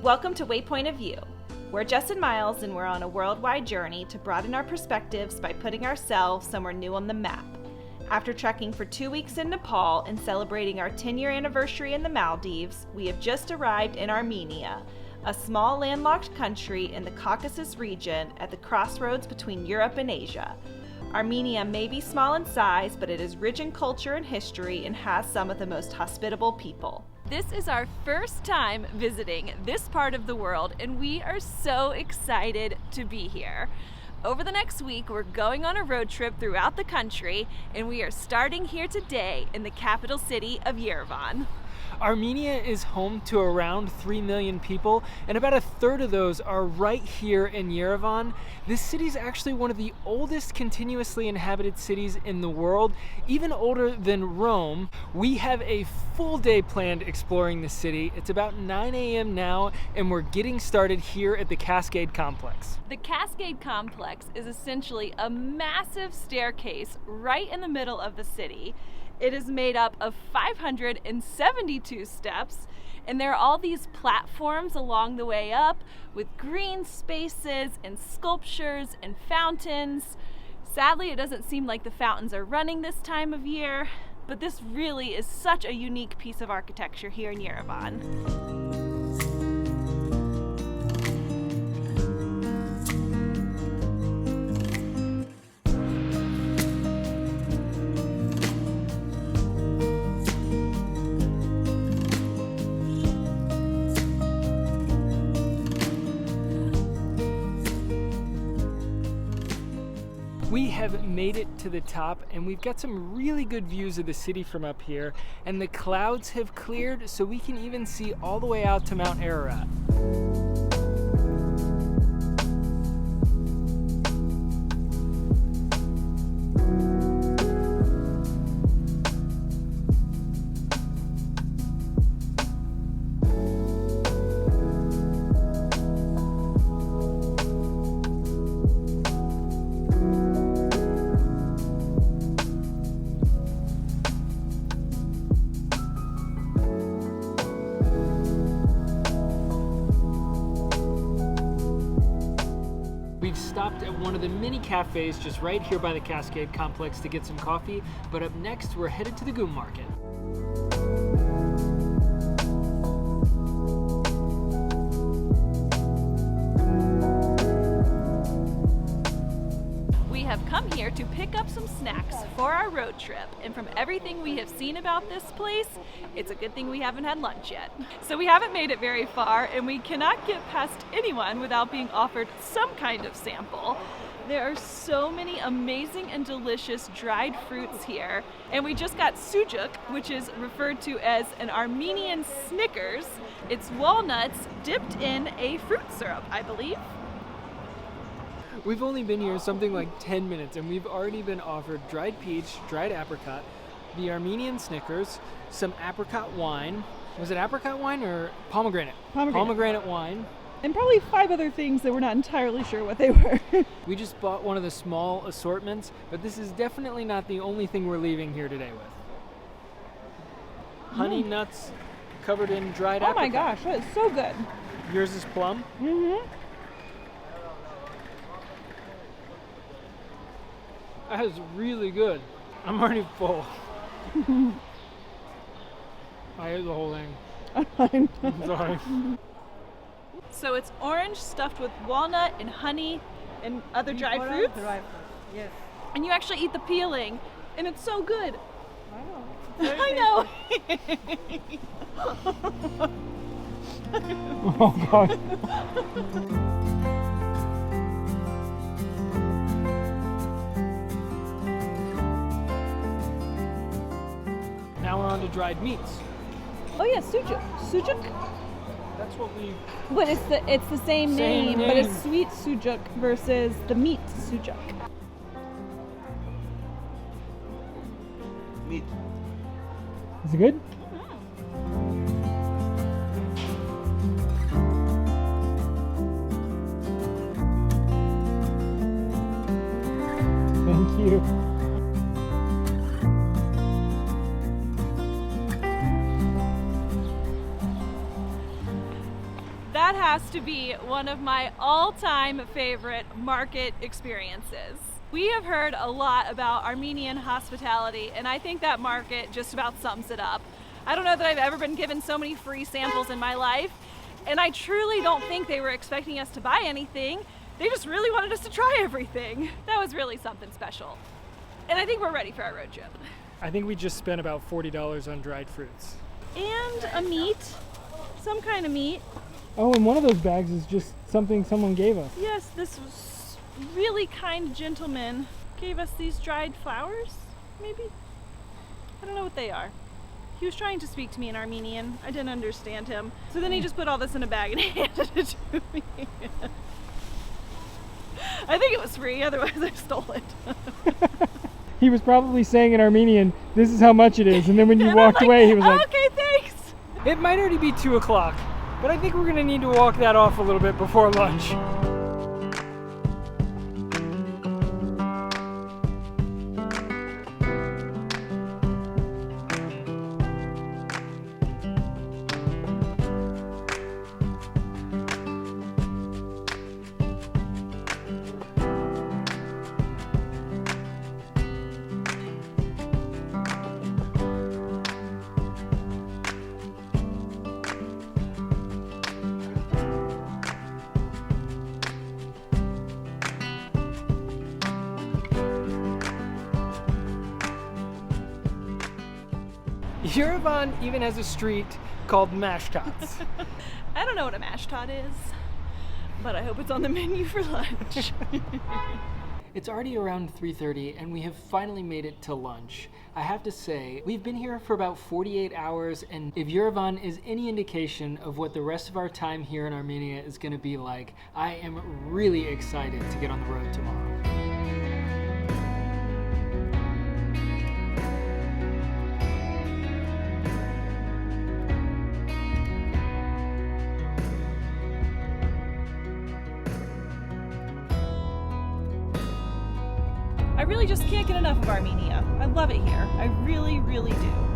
Welcome to Waypoint of View. We're Jess and Miles, and we're on a worldwide journey to broaden our perspectives by putting ourselves somewhere new on the map. After trekking for 2 weeks in Nepal and celebrating our 10-year anniversary in the Maldives, we have just arrived in Armenia, a small landlocked country in the Caucasus region at the crossroads between Europe and Asia. Armenia may be small in size, but it is rich in culture and history and has some of the most hospitable people. This is our first time visiting this part of the world, and we are so excited to be here. Over the next week, we're going on a road trip throughout the country, and we are starting here today in the capital city of Yerevan. Armenia is home to around 3 million people, and about a third of those are right here in Yerevan. This city is actually one of the oldest continuously inhabited cities in the world, even older than Rome. We have a full day planned exploring the city. It's about 9 a.m. now, and we're getting started here at the Cascade Complex. The Cascade Complex is essentially a massive staircase right in the middle of the city. It is made up of 572 steps, and there are all these platforms along the way up with green spaces and sculptures and fountains. Sadly, it doesn't seem like the fountains are running this time of year, but this really is such a unique piece of architecture here in Yerevan. We have made it to the top, and we've got some really good views of the city from up here, and the clouds have cleared so we can even see all the way out to Mount Ararat. We've stopped at one of the many cafes just right here by the Cascade Complex to get some coffee, but up next we're headed to the Goom Market. We have come here to pick up some snacks for our road trip, and from everything we have seen about this place, it's a good thing we haven't had lunch yet. So we haven't made it very far, and we cannot get past anyone without being offered some kind of sample. There are so many amazing and delicious dried fruits here, and we just got sucuk, which is referred to as an Armenian Snickers. It's walnuts dipped in a fruit syrup, I believe. We've only been here something like 10 minutes, and we've already been offered dried peach, dried apricot, the Armenian Snickers, some apricot wine. Was it apricot wine or pomegranate? Pomegranate wine. And probably 5 other things that we're not entirely sure what they were. We just bought one of the small assortments, but this is definitely not the only thing we're leaving here today with. Honey nuts covered in dried apricot. Oh my gosh, that is so good. Yours is plum? Mm-hmm. That is really good. I'm already full. I ate the whole thing. I'm sorry. So it's orange stuffed with walnut and honey and other dried fruits? Yes. And you actually eat the peeling, and it's so good. I know. Oh God. Now we're on to dried meats. Oh yeah, sucuk. Sucuk? That's what we... But it's the same name, but it's sweet sucuk versus the meat sucuk. Meat. Is it good? Thank you. That has to be one of my all-time favorite market experiences. We have heard a lot about Armenian hospitality, and I think that market just about sums it up. I don't know that I've ever been given so many free samples in my life, and I truly don't think they were expecting us to buy anything. They just really wanted us to try everything. That was really something special. And I think we're ready for our road trip. I think we just spent about $40 on dried fruits. And a meat, some kind of meat. Oh, and one of those bags is just something someone gave us. Yes, this was really kind gentleman gave us these dried flowers, maybe? I don't know what they are. He was trying to speak to me in Armenian. I didn't understand him. So then he just put all this in a bag and handed it to me. I think it was free, otherwise I stole it. He was probably saying in Armenian, "This is how much it is," and then when you walked away, he was like, "Okay, thanks." It might already be 2 o'clock, but I think we're gonna need to walk that off a little bit before lunch. Yerevan even has a street called Mash Tots. I don't know what a mash tot is, but I hope it's on the menu for lunch. It's already around 3:30 and we have finally made it to lunch. I have to say, we've been here for about 48 hours, and if Yerevan is any indication of what the rest of our time here in Armenia is going to be like, I am really excited to get on the road tomorrow. I really just can't get enough of Armenia. I love it here. I really, really do.